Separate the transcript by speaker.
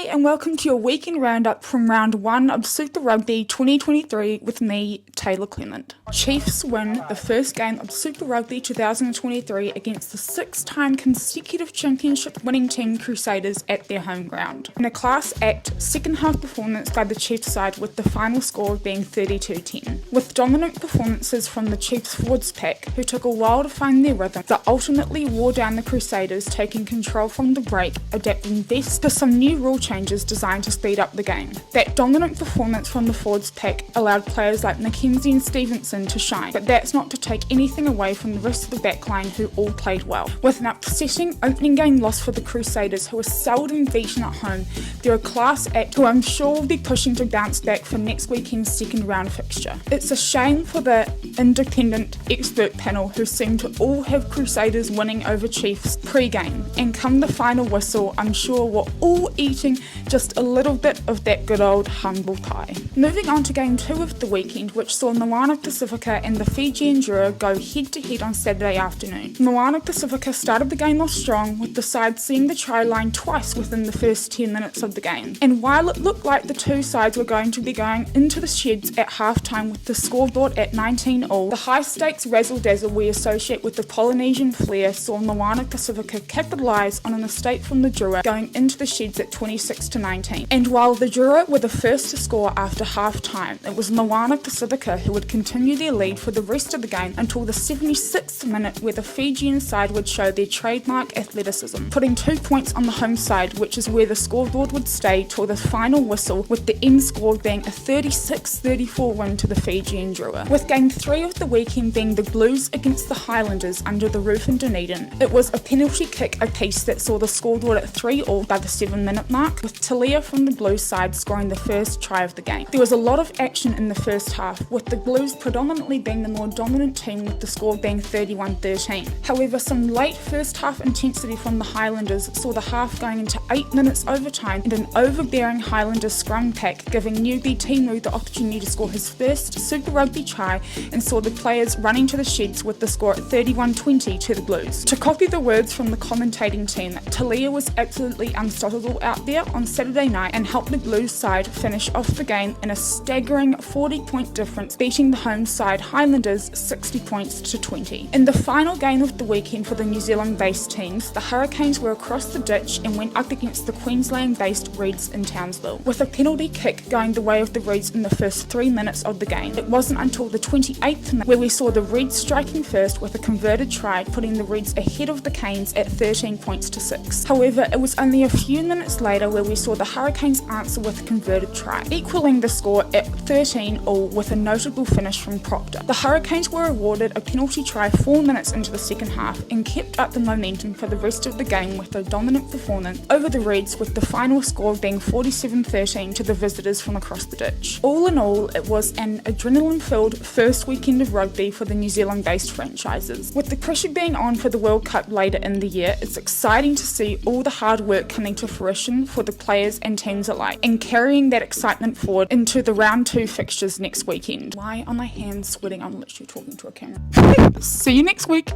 Speaker 1: Hi and welcome to your weekend roundup from round 1 of Super Rugby 2023 with me, Taylor Clement. Chiefs win the first game of Super Rugby 2023 against the 6-time consecutive championship winning team Crusaders at their home ground. In a class act second half performance by the Chiefs side with the final score being 32-10. With dominant performances from the Chiefs forwards pack who took a while to find their rhythm that ultimately wore down the Crusaders, taking control from the break, adapting best to some new rule changes designed to speed up the game. That dominant performance from the forwards pack allowed players like Mackenzie and Stevenson to shine, but that's not to take anything away from the rest of the backline who all played well. With an upsetting opening game loss for the Crusaders, who are seldom beaten at home, they're a class act who I'm sure will be pushing to bounce back for next weekend's second round fixture. It's a shame for the independent expert panel who seem to all have Crusaders winning over Chiefs pre-game, and come the final whistle, I'm sure we're all eating just a little bit of that good old humble pie. Moving on to game 2 of the weekend, which saw Moana Pacifica and the Fijian Drua go head to head on Saturday afternoon. Moana Pacifica started the game off strong, with the side seeing the try line twice within the first 10 minutes of the game. And while it looked like the two sides were going to be going into the sheds at halftime with the scoreboard at 19-all, the high stakes razzle-dazzle we associate with the Polynesian flair saw Moana Pacifica capitalise on a mistake from the Drua, going into the sheds at 26-19. And while the Drua were the first to score after half-time, it was Moana Pacifica who would continue their lead for the rest of the game until the 76th minute, where the Fijian side would show their trademark athleticism, putting 2 points on the home side, which is where the scoreboard would stay till the final whistle, with the end score being a 36-34 win to the Fijian Drua. With game 3 of the weekend being the Blues against the Highlanders under the roof in Dunedin, it was a penalty kick apiece that saw the scoreboard at 3-all by the 7-minute mark, with Talia from the Blues side scoring the first try of the game. There was a lot of action in the first half, with the Blues predominantly being the more dominant team, with the score being 31-13. However, some late first half intensity from the Highlanders saw the half going into 8 minutes overtime and an overbearing Highlanders scrum pack, giving newbie Timu the opportunity to score his first Super Rugby try, and saw the players running to the sheds with the score at 31-20 to the Blues. To copy the words from the commentating team, Talia was absolutely unstoppable out there on Saturday night and helped the Blues side finish off the game in a staggering 40-point difference, beating the home side Highlanders 60 points to 20. In the final game of the weekend for the New Zealand-based teams, the Hurricanes were across the ditch and went up against the Queensland-based Reds in Townsville, with a penalty kick going the way of the Reds in the first 3 minutes of the game. It wasn't until the 28th minute where we saw the Reds striking first with a converted try, putting the Reds ahead of the Canes at 13 points to 6. However, it was only a few minutes later where we saw the Hurricanes answer with a converted try, equaling the score at 13-all with a notable finish from Proctor. The Hurricanes were awarded a penalty try 4 minutes into the second half and kept up the momentum for the rest of the game with a dominant performance over the Reds, with the final score being 47-13 to the visitors from across the ditch. All in all, it was an adrenaline-filled first weekend of rugby for the New Zealand-based franchises. With the pressure being on for the World Cup later in the year, it's exciting to see all the hard work coming to fruition for the players and teams alike, and carrying that excitement forward into the round 2 fixtures next weekend. Why are my hands sweating? I'm literally talking to a camera. See you next week.